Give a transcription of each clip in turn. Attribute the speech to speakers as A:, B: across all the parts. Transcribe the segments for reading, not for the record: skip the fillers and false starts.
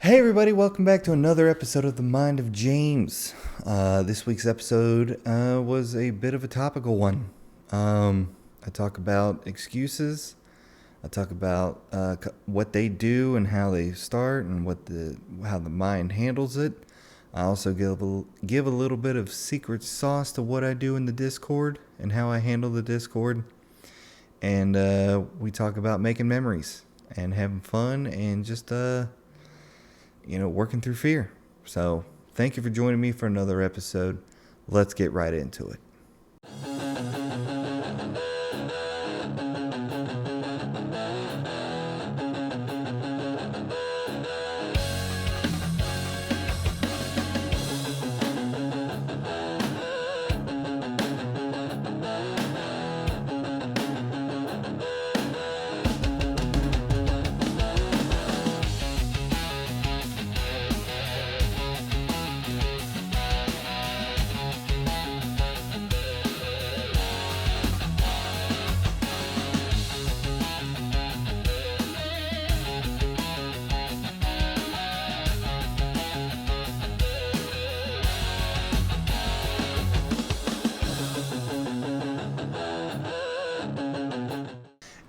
A: Hey everybody, welcome back to another episode of The Mind of James. This week's episode was a bit of a topical one. I talk about excuses. I talk about what they do and how they start and how the mind handles it. I also give a little bit of secret sauce to what I do in the Discord and how I handle the Discord. And we talk about making memories and having fun and just working through fear. So, thank you for joining me for another episode. Let's get right into it.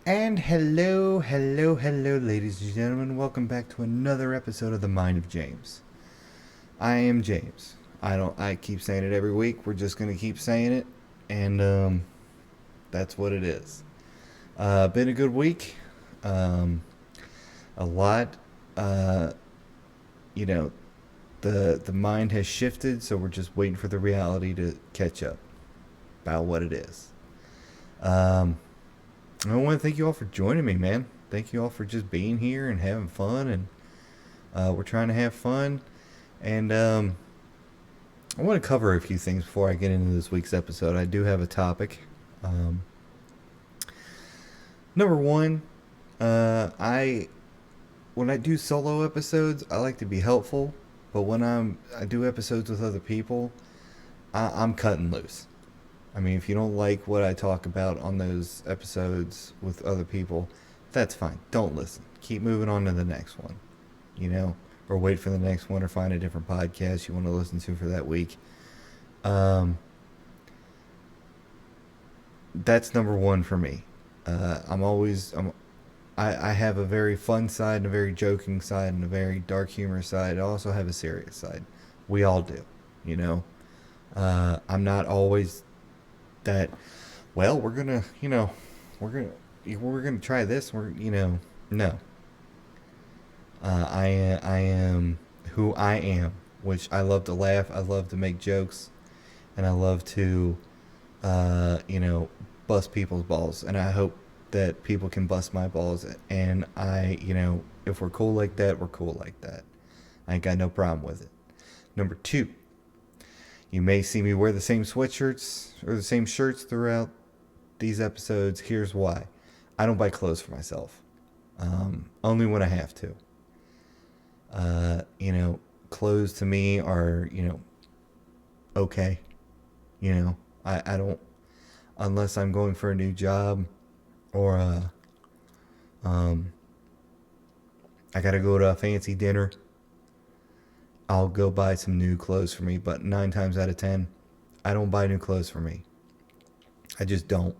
A: And hello, ladies and gentlemen. Welcome back to another episode of The Mind of James. I am James. I keep saying it every week. We're just going to keep saying it. And that's what it is. Been a good week. A lot. The mind has shifted, so we're just waiting for the reality to catch up about what it is. I want to thank you all for joining me, man. Thank you all for just being here and having fun. And we're trying to have fun. And I want to cover a few things before I get into this week's episode. I do have a topic. Number one, when I do solo episodes, I like to be helpful. But when I do episodes with other people, I'm cutting loose. I mean, if you don't like what I talk about on those episodes with other people, that's fine. Don't listen. Keep moving on to the next one, or wait for the next one or find a different podcast you want to listen to for that week. That's number one for me. I have a very fun side and a very joking side and a very dark humor side. I also have a serious side. We all do, I'm not always that, well, we're gonna try this. No. I am who I am, which I love to laugh. I love to make jokes, and I love to, bust people's balls. And I hope that people can bust my balls. And if we're cool like that, we're cool like that. I ain't got no problem with it. Number two. You may see me wear the same sweatshirts or the same shirts throughout these episodes. Here's why. I don't buy clothes for myself. Only when I have to. Clothes to me are, okay. I don't, unless I'm going for a new job or, I gotta go to a fancy dinner. I'll go buy some new clothes for me, but 9 times out of 10, I don't buy new clothes for me. I just don't.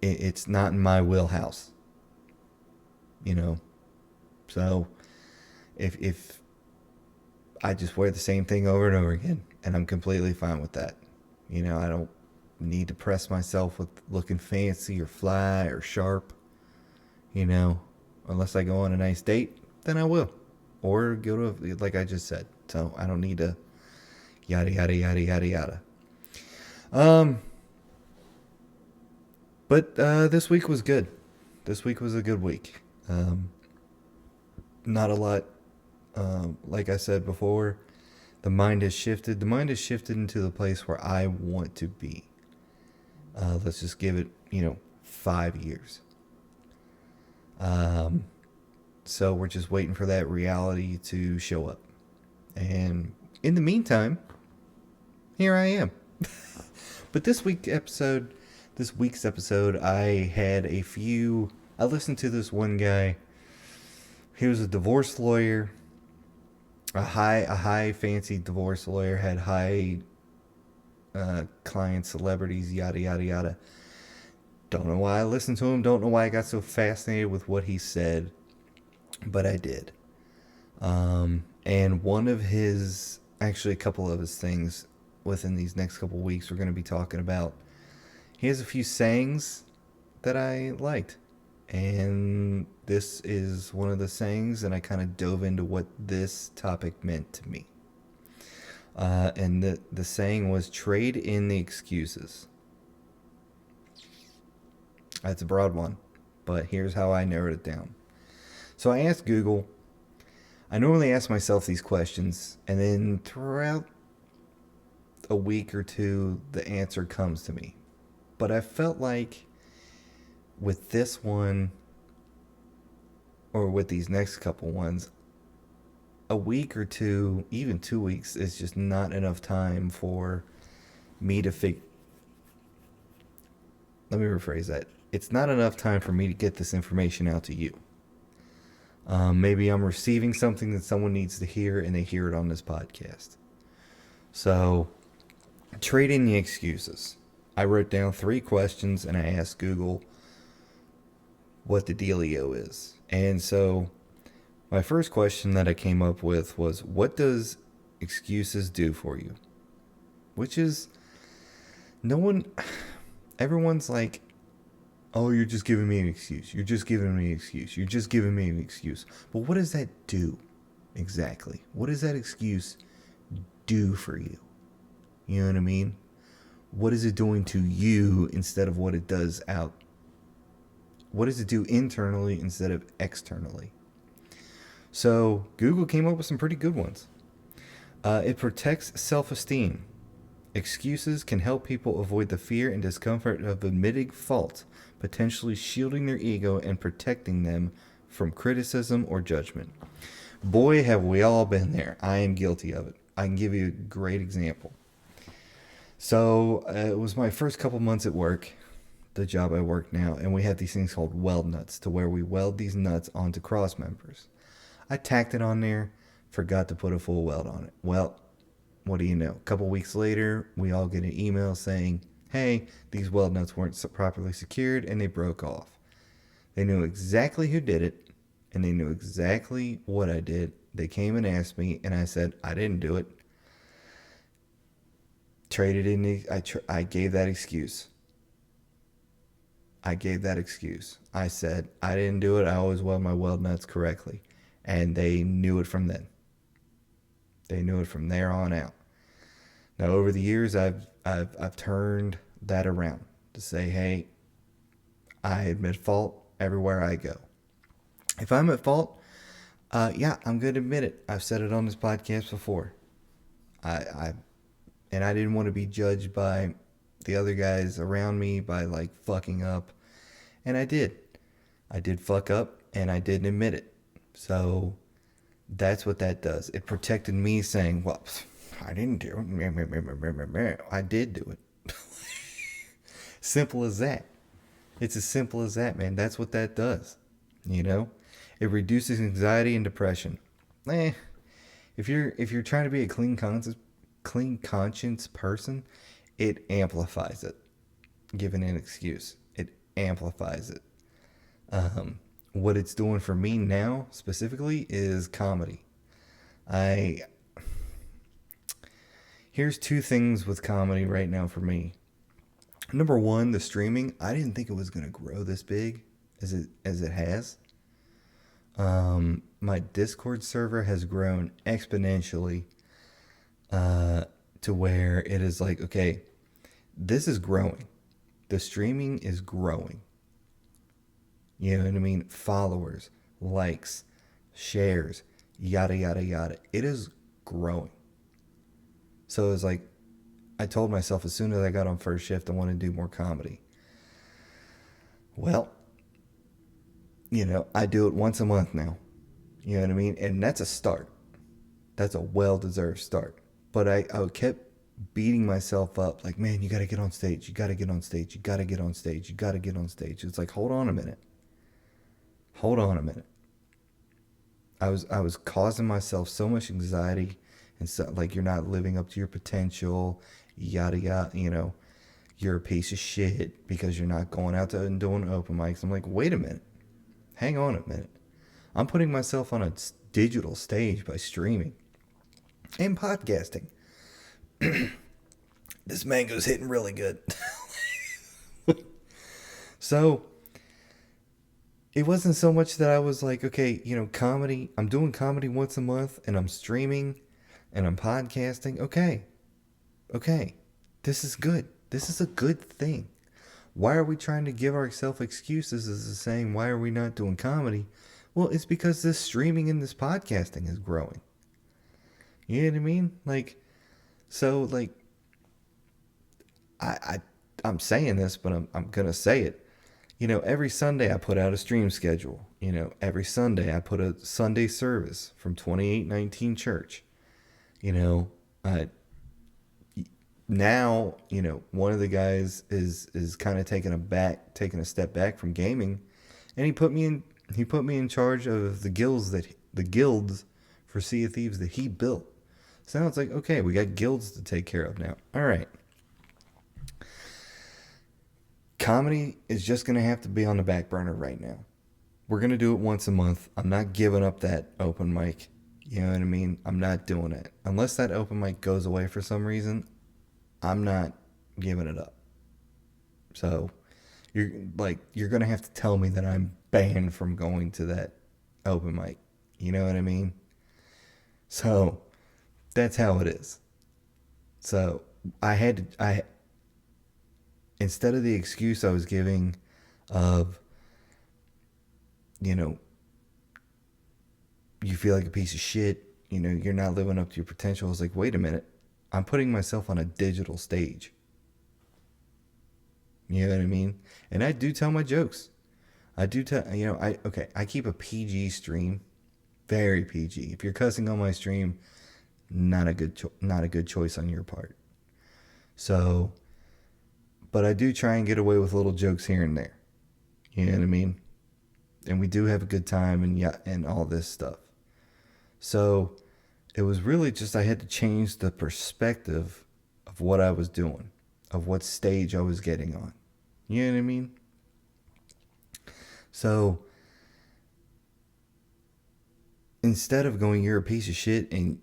A: It's not in my wheelhouse. So if I just wear the same thing over and over again, and I'm completely fine with that. I don't need to press myself with looking fancy or fly or sharp. Unless I go on a nice date, then I will. Or go to, like I just said. So I don't need to yada, yada, yada, yada, yada. But this week was good. This week was a good week. Not a lot. Like I said before, the mind has shifted. The mind has shifted into the place where I want to be. Let's just give it, 5 years. So we're just waiting for that reality to show up. And in the meantime, here I am. But this week's episode, I listened to this one guy He was a divorce lawyer, a high fancy divorce lawyer, had high clients, celebrities, yada yada yada. Don't know why I listened to him. Don't know why I got so fascinated with what he said, but I did. And one of his, actually, a couple of his things within these next couple weeks, we're going to be talking about. He has a few sayings that I liked. And this is one of the sayings, and I kind of dove into what this topic meant to me. And the saying was trade in the excuses. That's a broad one, but here's how I narrowed it down. So I asked Google. I normally ask myself these questions, and then throughout a week or two, the answer comes to me. But I felt like with this one, or with these next couple ones, a week or two, even 2 weeks, is just not enough time for me to Let me rephrase that. It's not enough time for me to get this information out to you. Maybe I'm receiving something that someone needs to hear, and they hear it on this podcast. So, trade in the excuses. I wrote down 3 questions, and I asked Google what the dealio is. And so, my first question that I came up with was, what does excuses do for you? Which is, everyone's like, oh, you're just giving me an excuse. You're just giving me an excuse. You're just giving me an excuse. But what does that do exactly? What does that excuse do for you? You know what I mean? What is it doing to you instead of what it does out? What does it do internally instead of externally? So Google came up with some pretty good ones. It protects self-esteem. Excuses can help people avoid the fear and discomfort of admitting fault, potentially shielding their ego and protecting them from criticism or judgment. Boy, have we all been there. I am guilty of it. I can give you a great example. So it was my first couple months at work, the job I work now, and we have these things called weld nuts, to where we weld these nuts onto cross members. I tacked it on there, forgot to put a full weld on it. Well, what do you know? A couple weeks later, we all get an email saying, hey, these weld nuts weren't properly secured and they broke off. They knew exactly who did it, and they knew exactly what I did. They came and asked me, and I said, I didn't do it. I gave that excuse. I said, I didn't do it. I always weld my weld nuts correctly. And they knew it from then. They knew it from there on out. Now, over the years, I've turned that around to say, hey, I admit fault everywhere I go. If I'm at fault, yeah, I'm going to admit it. I've said it on this podcast before. And I didn't want to be judged by the other guys around me by like fucking up. And I did. I did fuck up, and I didn't admit it. So that's what that does. It protected me saying, well, I didn't do it. I did do it. Simple as that. It's as simple as that, man. That's what that does. You know? It reduces anxiety and depression. If you're trying to be a clean conscience person, it amplifies it. Giving an excuse, it amplifies it. What it's doing for me now specifically is comedy. Here's 2 things with comedy right now for me. Number 1, the streaming. I didn't think it was going to grow this big as it has. My Discord server has grown exponentially to where it is like, okay, this is growing. The streaming is growing. You know what I mean? Followers, likes, shares, yada, yada, yada. It is growing. So it's like, I told myself as soon as I got on first shift, I want to do more comedy. Well, you know, I do it once a month now. You know what I mean? And that's a start. That's a well-deserved start. But I kept beating myself up like, man, you got to get on stage. You got to get on stage. You got to get on stage. You got to get on stage. It's like, hold on a minute. I was causing myself so much anxiety, and so like you're not living up to your potential, yada yada. You're a piece of shit because you're not going out there and doing open mics. I'm like, wait a minute, hang on a minute. I'm putting myself on a digital stage by streaming and podcasting. This mango's hitting really good. So it wasn't so much that I was like, okay, comedy, I'm doing comedy once a month and I'm streaming and I'm podcasting. Okay, okay, this is good. This is a good thing. Why are we trying to give ourselves excuses as to saying, why are we not doing comedy? Well, it's because this streaming and this podcasting is growing. You know what I mean? So, I, I I'm saying this, but I'm gonna say it. Every Sunday I put out a stream schedule. Every Sunday I put a Sunday service from 2819 Church. You know, uh, Now, one of the guys is kind of taking a step back from gaming, and he put me in charge of the guilds for Sea of Thieves that he built. So now it's like, okay, we got guilds to take care of now. All right. Comedy is just going to have to be on the back burner right now. We're going to do it once a month. I'm not giving up that open mic. You know what I mean? I'm not doing it. Unless that open mic goes away for some reason, I'm not giving it up. So you're going to have to tell me that I'm banned from going to that open mic. You know what I mean? So that's how it is. So I had to I instead of the excuse I was giving of, you know, you feel like a piece of shit, you're not living up to your potential. I was like, wait a minute. I'm putting myself on a digital stage. You know what I mean? And I do tell my jokes. I do tell, I keep a PG stream, very PG. If you're cussing on my stream, not a good choice on your part. So, but I do try and get away with little jokes here and there. You know what I mean? And we do have a good time and yeah, and all this stuff. So, it was really just I had to change the perspective of what I was doing, of what stage I was getting on. You know what I mean? So, instead of going, you're a piece of shit and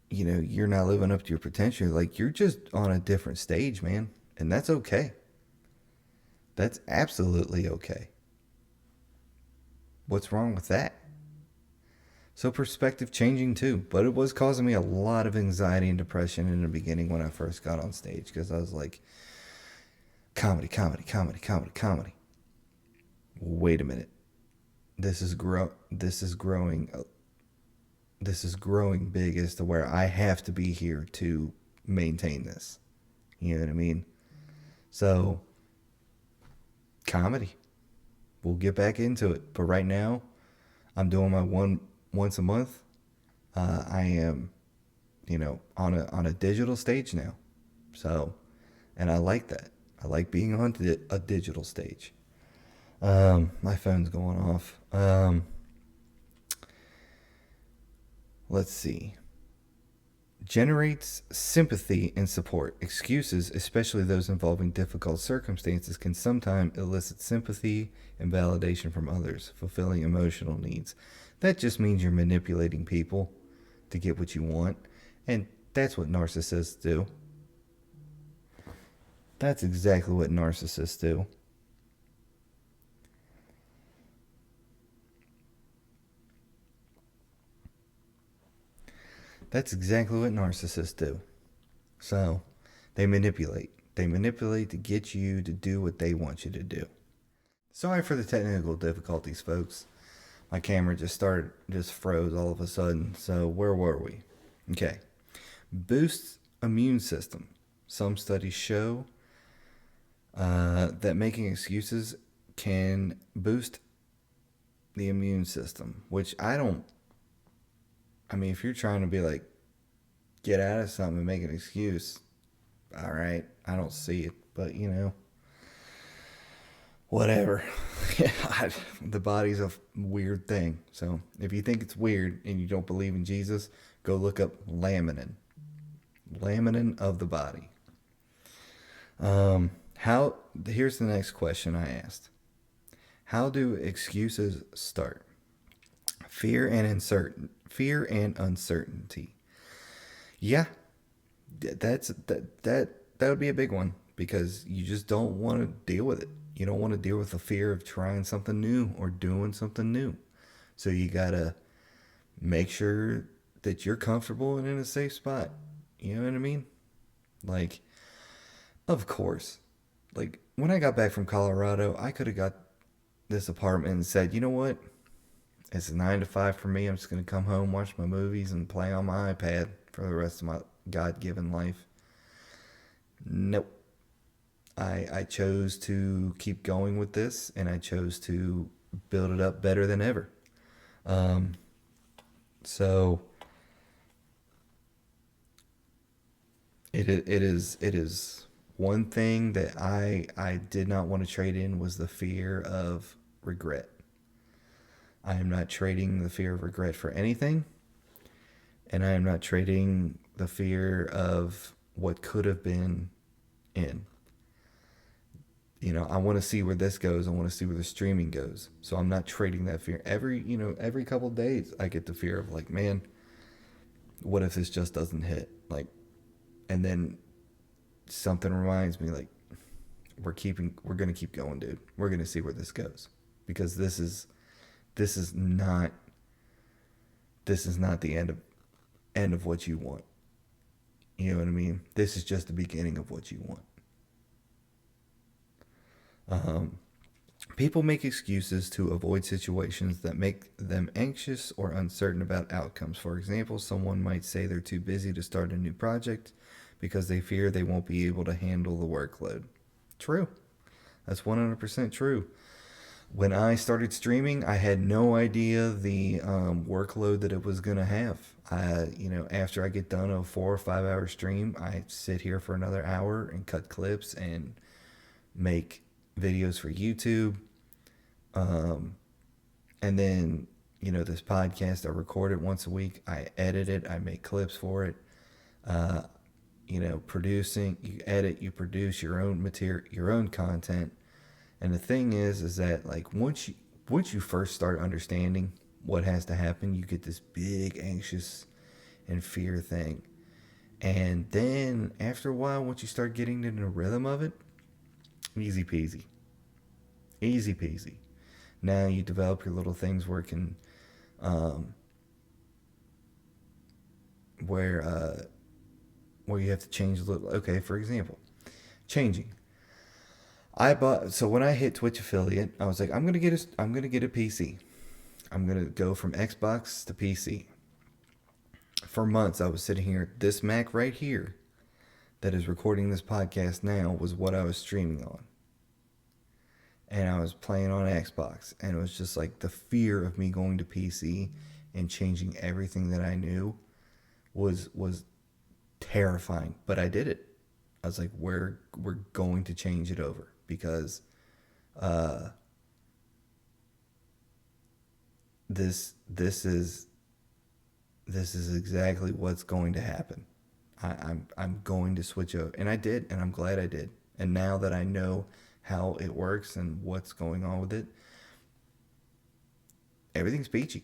A: you're not living up to your potential, like you're just on a different stage, man. And that's okay. That's absolutely okay. What's wrong with that? So perspective changing too, but it was causing me a lot of anxiety and depression in the beginning when I first got on stage because I was like, comedy, comedy, comedy, comedy, comedy. Wait a minute. This is growing. This is growing big as to where I have to be here to maintain this. You know what I mean? So, comedy. We'll get back into it. But right now, I'm doing my one once a month. I am, on a digital stage now. So, and I like that. I like being on a digital stage. My phone's going off. Let's see. Generates sympathy and support. Excuses, especially those involving difficult circumstances, can sometimes elicit sympathy and validation from others, fulfilling emotional needs. That just means you're manipulating people to get what you want. And that's what narcissists do. That's exactly what narcissists do. That's exactly what narcissists do. So, they manipulate. They manipulate to get you to do what they want you to do. Sorry for the technical difficulties, folks. My camera just froze all of a sudden. So, where were we? Okay. Boosts immune system. Some studies show that making excuses can boost the immune system, which I don't. I mean, if you're trying to be like, get out of something and make an excuse, all right, I don't see it. But, whatever. The body's a weird thing. So if you think it's weird and you don't believe in Jesus, go look up laminin. Laminin of the body. How? Here's the next question I asked. How do excuses start? Fear and uncertainty. Yeah, that would be a big one because you just don't want to deal with it. You don't want to deal with the fear of trying something new or doing something new. So you gotta make sure that you're comfortable and in a safe spot. You know what I mean? Like, of course. Like when I got back from Colorado, I could have got this apartment and said, you know what? It's a 9 to 5 for me. I'm just gonna come home, watch my movies, and play on my iPad for the rest of my God-given life. Nope. I chose to keep going with this, and I chose to build it up better than ever. Um, so it is one thing that I did not want to trade in was the fear of regret. I am not trading the fear of regret for anything, and I am not trading the fear of what could have been in. I want to see where this goes. I want to see where the streaming goes. So I'm not trading that fear. Every couple of days I get the fear of like, man, what if this just doesn't hit? Like, and then something reminds me like, we're going to keep going, dude. We're going to see where this goes because this is not the end of what you want. You know what I mean? This is just the beginning of what you want. People make excuses to avoid situations that make them anxious or uncertain about outcomes. For example, someone might say they're too busy to start a new project because they fear they won't be able to handle the workload. True. That's 100% true. When I started streaming, I had no idea the workload that it was going to have. After I get done a 4 or 5 hour stream, I sit here for another hour and cut clips and make videos for YouTube. And then, this podcast, I record it once a week. I edit it. I make clips for it. Producing, you edit, you produce your own material, your own content. And the thing is that like once you first start understanding what has to happen, you get this big anxious and fear thing. And then after a while, once you start getting in the rhythm of it, easy peasy. Easy peasy. Now you develop your little things where it can, where you have to change a little. Okay, for example, changing. So when I hit Twitch affiliate, I was like, I'm gonna get a PC. I'm gonna go from Xbox to PC. For months, I was sitting here. This Mac right here, that is recording this podcast now, was what I was streaming on. And I was playing on Xbox, and it was just like the fear of me going to PC and changing everything that I knew was terrifying. But I did it. I was like, we're going to change it over because this is exactly what's going to happen. I'm going to switch over, and I did, and I'm glad I did. And now that I know how it works and what's going on with it, everything's peachy.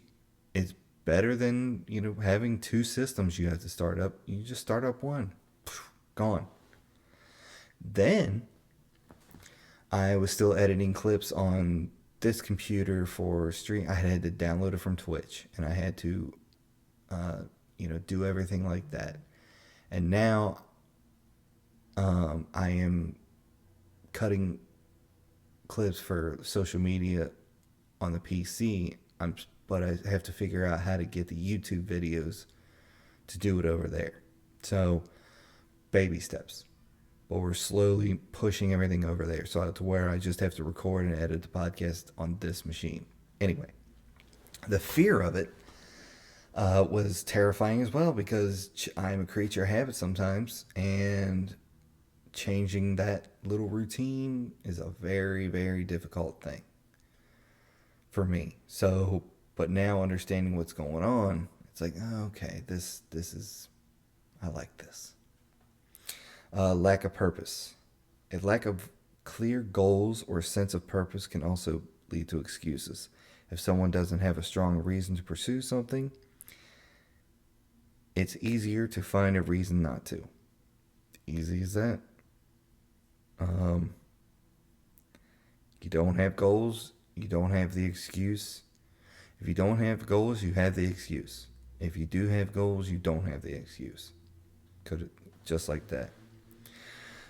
A: It's better than having two systems you have to start up. You just start up one, gone. Then I was still editing clips on this computer for stream. I had to download it from Twitch, and I had to do everything like that. And now I am cutting clips for social media on the PC. But I have to figure out how to get the YouTube videos to do it over there. So baby steps. But we're slowly pushing everything over there. So to where I just have to record and edit the podcast on this machine. Anyway, the fear of it was terrifying as well because I'm a creature of habit sometimes, and changing that little routine is a very, very difficult thing for me. So, but now understanding what's going on, it's like, oh, okay, this is, I like this. Lack of purpose. A lack of clear goals or sense of purpose can also lead to excuses. If someone doesn't have a strong reason to pursue something, it's easier to find a reason not to. Easy as that. You don't have goals, you don't have the excuse. If you don't have goals, you have the excuse. If you do have goals, you don't have the excuse. Just like that.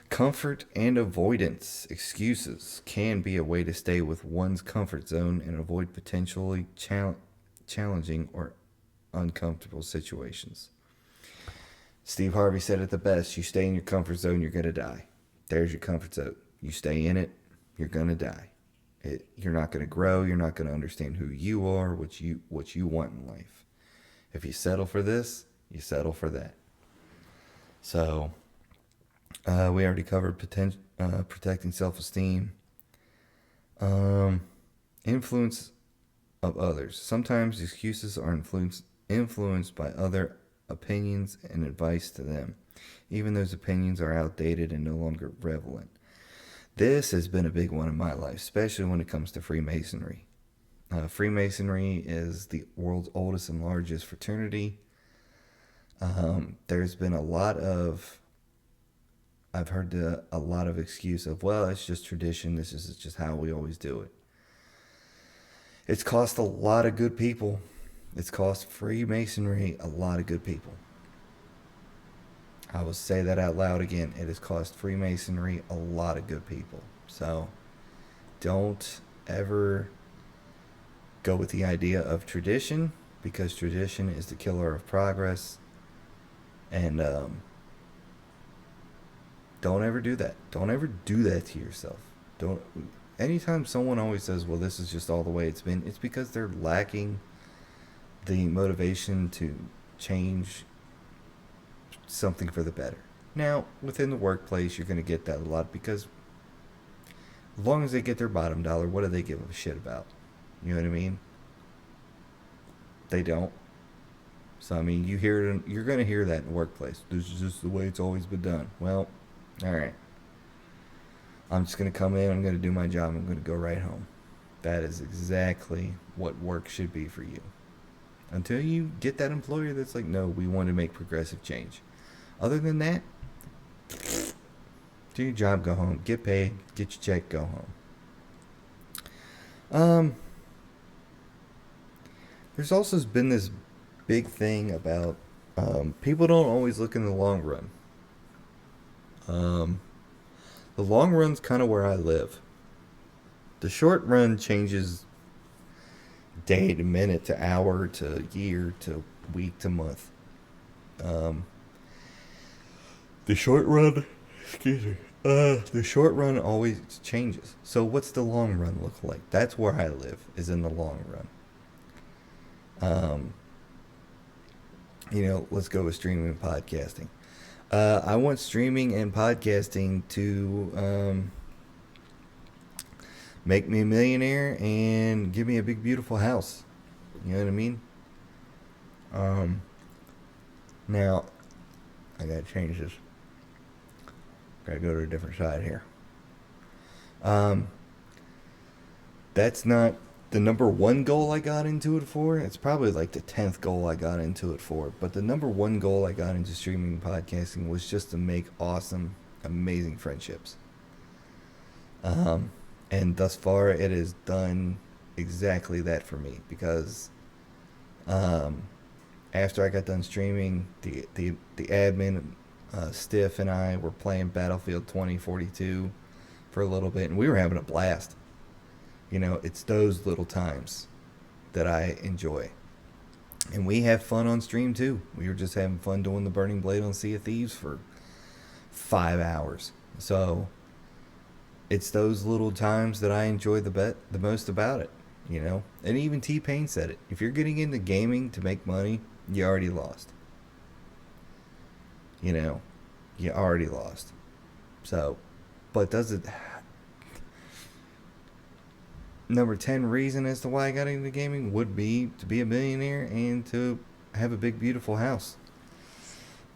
A: Comfort and avoidance. Excuses can be a way to stay with one's comfort zone and avoid potentially challenging or uncomfortable situations. Steve Harvey said it the best: you stay in your comfort zone, you're going to die. There's your comfort zone. You stay in it, you're going to die. You're not going to grow. You're not going to understand who you are, what you want in life. If you settle for this, you settle for that. So, we already covered protecting self-esteem. Influence of others. Sometimes excuses are influenced by other opinions and advice to them. Even those opinions are outdated and no longer relevant. This has been a big one in my life, especially when it comes to Freemasonry. Freemasonry is the world's oldest and largest fraternity. There's been I've heard a lot of excuse of, well, it's just tradition. This is just how we always do it. It's cost a lot of good people. It's cost Freemasonry a lot of good people. I will say that out loud again. It has cost Freemasonry a lot of good people. So don't ever go with the idea of tradition, because tradition is the killer of progress. And don't ever do that. Don't ever do that to yourself. Don't. Anytime someone always says, well, this is just all the way it's been, it's because they're lacking the motivation to change something for the better. Now, within the workplace, you're going to get that a lot, because as long as they get their bottom dollar, what do they give a shit about? You know what I mean? They don't. So, I mean, you're going to hear that in the workplace. This is just the way it's always been done. Well, all right. I'm just going to come in, I'm going to do my job, I'm going to go right home. That is exactly what work should be for you. Until you get that employer that's like, no, we want to make progressive change. Other than that, do your job, go home, get paid, get your check, go home. There's also been this big thing about people don't always look in the long run. The long run's kind of where I live. The short run changes day to minute to hour to year to week to month. The short run, the short run always changes. So what's the long run look like? That's where I live, is in the long run. Let's go with streaming and podcasting. I want streaming and podcasting to make me a millionaire and give me a big, beautiful house. You know what I mean? Now, I gotta change this. Gotta go to a different side here. That's not the number one goal I got into it for. It's probably like the 10th goal I got into it for. But the number one goal I got into streaming and podcasting was just to make awesome, amazing friendships. And thus far, it has done exactly that for me. Because after I got done streaming, the admin, Stiff, and I were playing Battlefield 2042 for a little bit. And we were having a blast. It's those little times that I enjoy. And we have fun on stream too. We were just having fun doing the Burning Blade on Sea of Thieves for 5 hours. So it's those little times that I enjoy the most about it, And even T-Pain said it. If you're getting into gaming to make money, you already lost. You already lost. So, but does it? Number 10 reason as to why I got into gaming would be to be a millionaire and to have a big, beautiful house.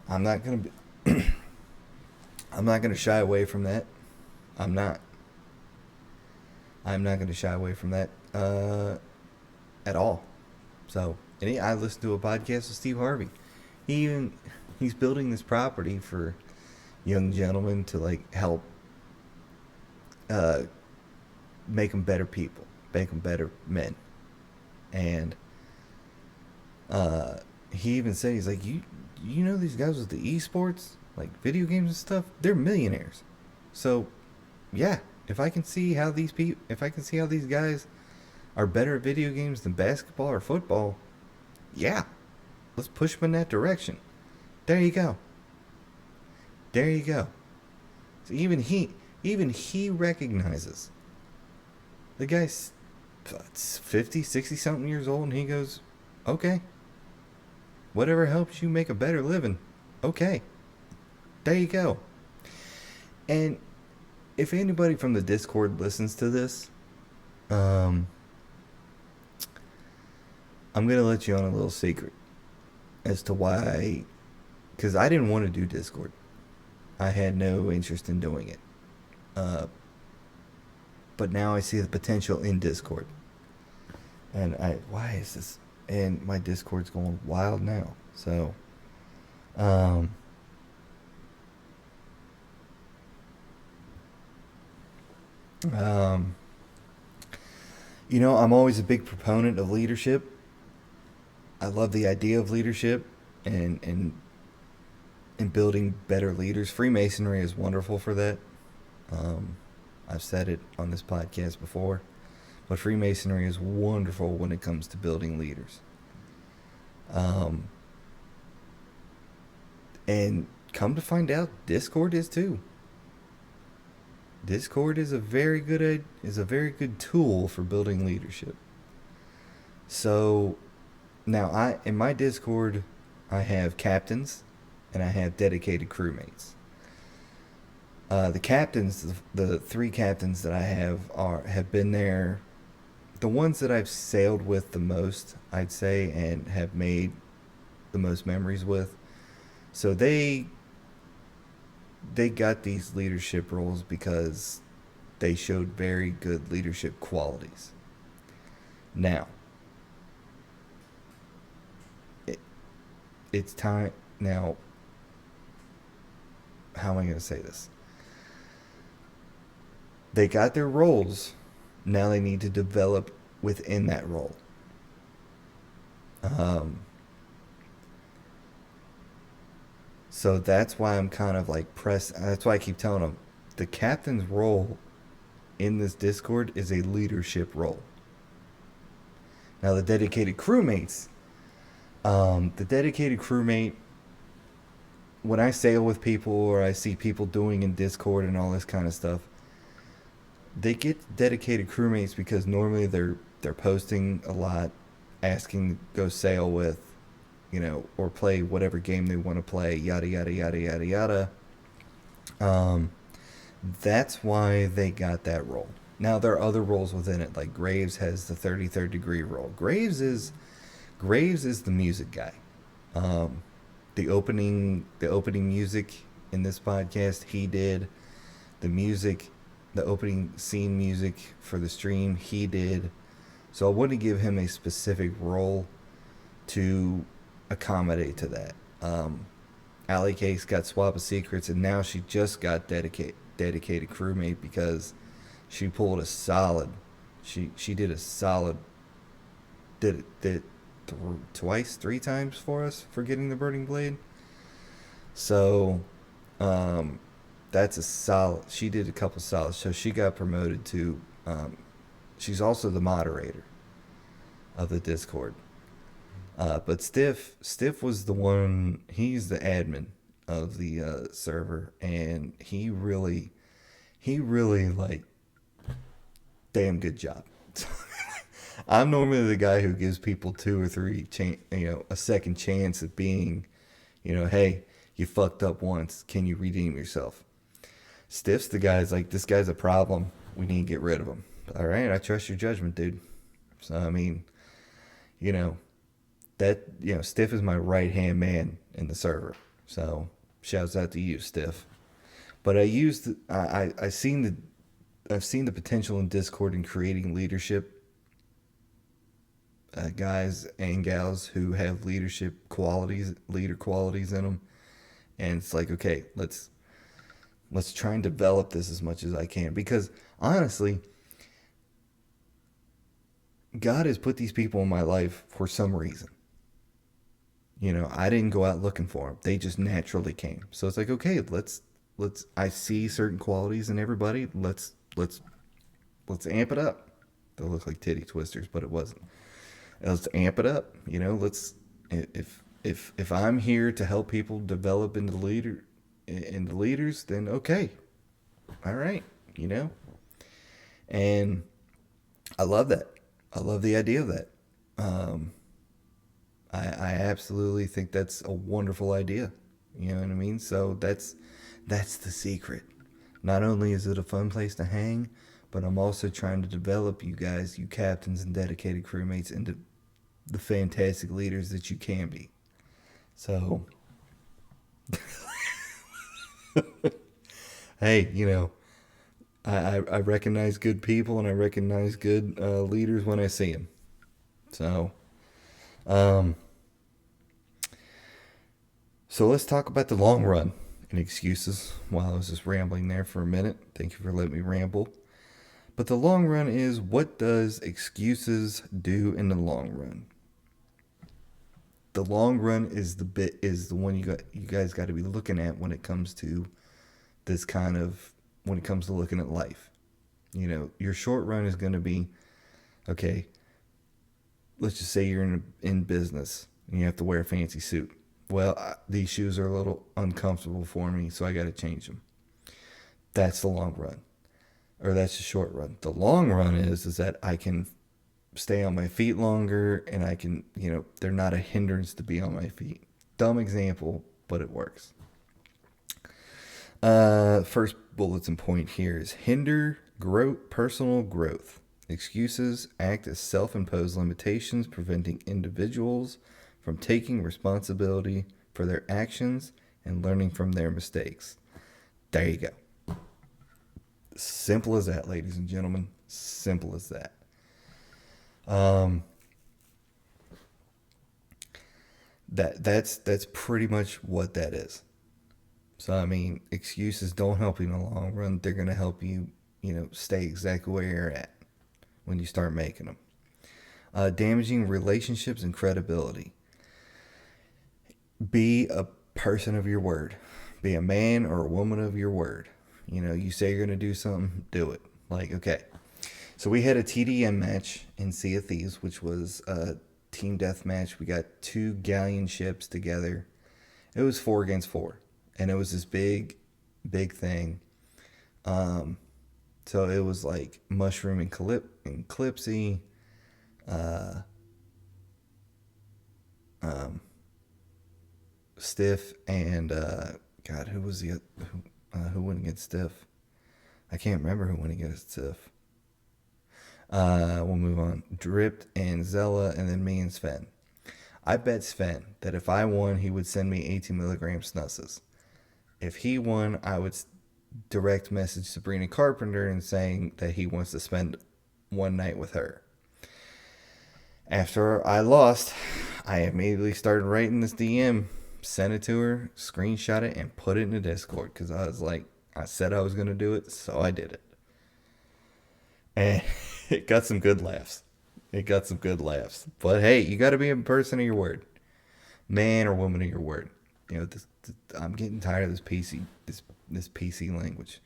A: I'm not gonna be. I'm not gonna shy away from that. I'm not. I'm not gonna shy away from that at all. So, I listened to a podcast with Steve Harvey. He's building this property for young gentlemen to like help uh, make them better people, make them better men, and he even said he's like you know these guys with the esports like video games and stuff, they're millionaires. So yeah, if I can see how these guys are better at video games than basketball or football, yeah, let's push them in that direction. There you go. There you go. So even he recognizes the guy's 50, 60 something years old, and he goes, okay, whatever helps you make a better living, okay, there you go. And if anybody from the Discord listens to this, um, I'm going to let you on a little secret as to why, because I didn't want to do Discord. I had no interest in doing it. But now I see the potential in Discord. And why is this? And my Discord's going wild now. So, um, um, I'm always a big proponent of leadership. I love the idea of leadership and building better leaders. Freemasonry is wonderful for that. Um, I've said it on this podcast before, but Freemasonry is wonderful when it comes to building leaders. Um, and come to find out, Discord is too. Discord is a very good tool for building leadership. So now in my Discord I have captains and I have dedicated crewmates. The captains, the three captains that I have been there. The ones that I've sailed with the most, I'd say, and have made the most memories with. So they got these leadership roles because they showed very good leadership qualities. Now, it's time now. How am I going to say this? They got their roles. Now they need to develop within that role. Um, so that's why I'm kind of like pressed. That's why I keep telling them the captain's role in this Discord is a leadership role. Now the dedicated crewmates, the dedicated crewmate, when I sail with people or I see people doing in Discord and all this kind of stuff, they get dedicated crewmates because normally they're posting a lot, asking to go sail with, or play whatever game they want to play, yada yada yada yada yada. Um, that's why they got that role. Now there are other roles within it, like Graves has the 33rd degree role. Graves is the music guy. Um, the opening music in this podcast, he did the music. The opening scene music for the stream, he did. So I wouldn't give him a specific role to accommodate to that. Allie Case got Swap of Secrets, and now she just got dedicated crewmate because she pulled a solid. She did a solid. Did twice, three times for us for getting the Burning Blade. So, that's a solid. She did a couple solids, so she got promoted to. She's also the moderator of the Discord. But Stiff was the one. He's the admin of the server, and he really like damn good job. I'm normally the guy who gives people two or three, a second chance at being, hey, you fucked up once. Can you redeem yourself? Stiff's the guy's like, this guy's a problem. We need to get rid of him. All right, I trust your judgment, dude. So I mean, you know, Stiff is my right hand man in the server. So shouts out to you, Stiff. But I've seen the potential in Discord in creating leadership, guys and gals who have leader qualities in them, and it's like, okay, let's try and develop this as much as I can, because honestly, God has put these people in my life for some reason. I didn't go out looking for them. They just naturally came. So it's like, okay, let's I see certain qualities in everybody. Let's amp it up. They look like titty twisters, but it wasn't. Let's amp it up. Let's if I'm here to help people develop into leaders, then okay. All right, And I love that. I love the idea of that. I absolutely think that's a wonderful idea. You know what I mean? So that's the secret. Not only is it a fun place to hang, but I'm also trying to develop you guys, you captains and dedicated crewmates, into the fantastic leaders that you can be. So, hey, I recognize good people, and I recognize good leaders when I see them. So, so let's talk about the long run and excuses while I was just rambling there for a minute. Thank you for letting me ramble. But the long run is, what does excuses do in the long run? The long run is the one you guys got to be looking at when it comes to when it comes to looking at life. Your short run is going to be, okay, let's just say you're in business and you have to wear a fancy suit. Well, these shoes are a little uncomfortable for me, so I got to change them. That's the long run. Or that's the short run. The long run is that I can stay on my feet longer, and I can, they're not a hindrance to be on my feet. Dumb example, but it works. First bulletin point here is hinder personal growth. Excuses act as self-imposed limitations, preventing individuals from taking responsibility for their actions and learning from their mistakes. There you go. Simple as that, ladies and gentlemen. Simple as that. That's pretty much what that is. So I mean, excuses don't help you in the long run. They're gonna help you, stay exactly where you're at when you start making them. Damaging relationships and credibility. Be a person of your word. Be a man or a woman of your word. You say you're going to do something, do it. Like, okay. So we had a TDM match in Sea of Thieves, which was a team death match. We got 2 galleon ships together. It was 4 against 4. And it was this big thing. So it was like Mushroom and Calypsy. Stiff and God, who was who went against Stiff? I can't remember who went against Stiff. We'll move on. Dripped and Zella, and then me and Sven. I bet Sven that if I won, he would send me 18 milligram snusses. If he won, I would direct message Sabrina Carpenter and saying that he wants to spend one night with her. After I lost, I immediately started writing this DM, sent it to her, screenshot it, and put it in the Discord, because I was like, I said I was going to do it, so I did it. And it got some good laughs. But hey, you got to be a person of your word. Man or woman of your word. I'm getting tired of this PC language.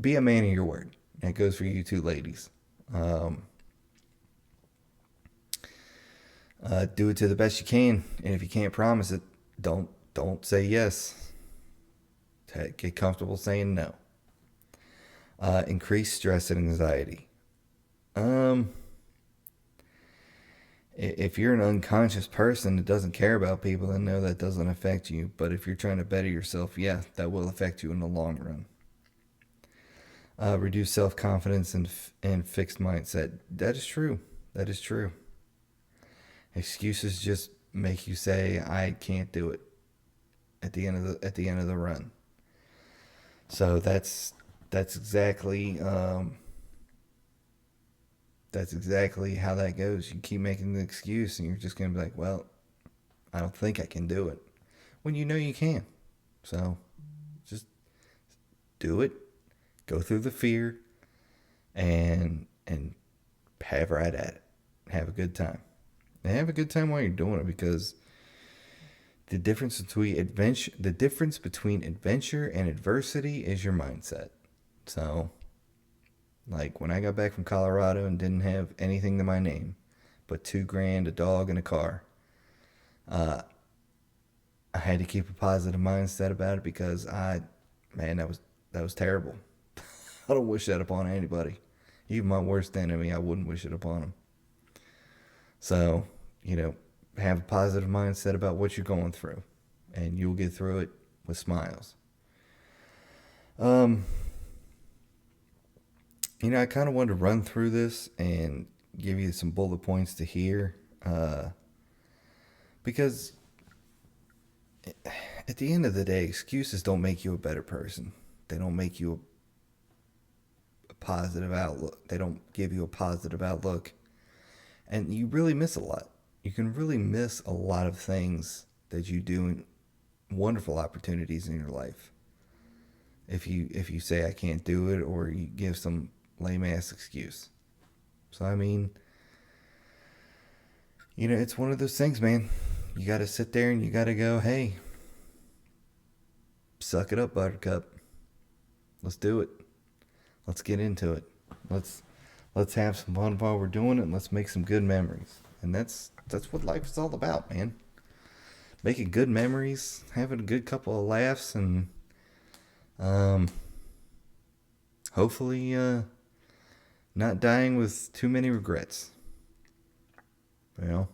A: Be a man of your word. And it goes for you two ladies. Do it to the best you can, and if you can't promise it, don't say yes. Get comfortable saying no. Increase stress and anxiety. If you're an unconscious person that doesn't care about people, then no, that doesn't affect you. But if you're trying to better yourself, yeah, that will affect you in the long run. reduced self-confidence, and fixed mindset. That is true. That is true. Excuses just make you say, "I can't do it" at the end of the run. So that's exactly that's exactly how that goes. You keep making the excuse, and you're just gonna be like, "Well, I don't think I can do it," when you know you can. So just do it. Go through the fear, and have right at it. Have a good time. And have a good time while you're doing it, because the difference between adventure and adversity is your mindset. So, like when I got back from Colorado and didn't have anything to my name but $2,000, a dog, and a car, uh, I had to keep a positive mindset about it, because man, that was terrible. I don't wish that upon anybody. Even my worst enemy, I wouldn't wish it upon them. So, have a positive mindset about what you're going through, and you'll get through it with smiles. Um, I kind of wanted to run through this and give you some bullet points to hear, because at the end of the day, excuses don't make you a better person. They don't make you a positive outlook. They don't give you a positive outlook, and you really miss a lot. You can really miss a lot of things that you do, in wonderful opportunities in your life, if you say I can't do it, or you give some lame ass excuse. So I mean, it's one of those things, man. You got to sit there and you got to go, "Hey, suck it up, Buttercup. Let's do it. Let's get into it. Let's let's have some fun while we're doing it, and let's make some good memories." And that's what life is all about, man. Making good memories, having a good couple of laughs, and um, hopefully not dying with too many regrets. You know,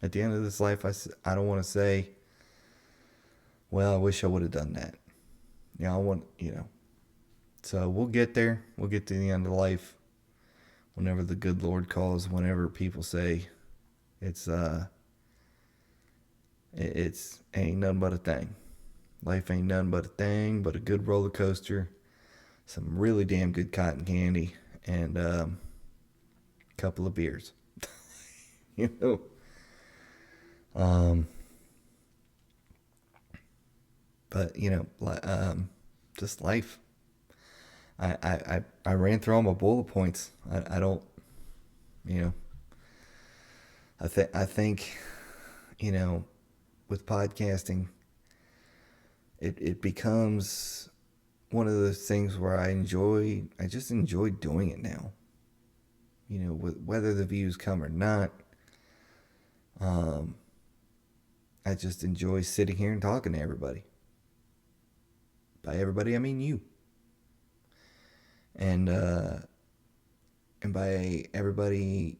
A: at the end of this life, I don't want to say, "Well, I wish I would have done that." I want, So we'll get there. We'll get to the end of life whenever the good Lord calls. Whenever people say it's it's ain't nothing but a thing. Life ain't nothing but a thing, but a good roller coaster, some really damn good cotton candy, and a couple of beers. you know. Um, but just life. I ran through all my bullet points. I don't, you know, I think, with podcasting, it becomes one of those things where I just enjoy doing it now. Whether the views come or not, I just enjoy sitting here and talking to everybody. By everybody, I mean you. And by everybody,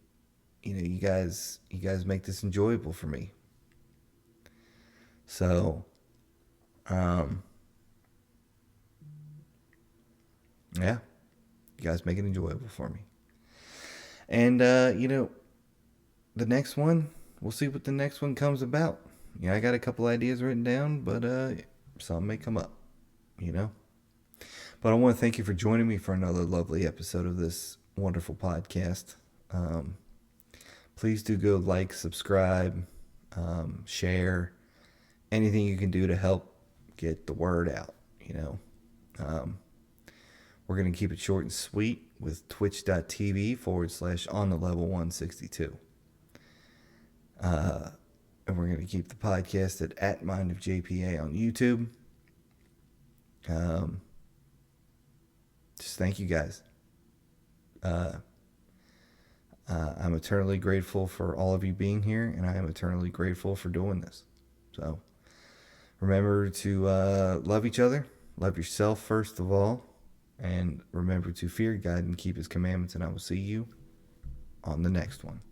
A: you guys make this enjoyable for me. So, um, yeah, you guys make it enjoyable for me. And the next one, we'll see what the next one comes about. I got a couple ideas written down, but some may come up. But I want to thank you for joining me for another lovely episode of this wonderful podcast. Please do go like, subscribe, share, anything you can do to help get the word out. We're going to keep it short and sweet with twitch.tv/on the level 162. And we're going to keep the podcast at Mind of JPA on YouTube. Just thank you guys. I'm eternally grateful for all of you being here, and I am eternally grateful for doing this. So remember to love each other, love yourself first of all, and remember to fear God and keep His commandments, and I will see you on the next one.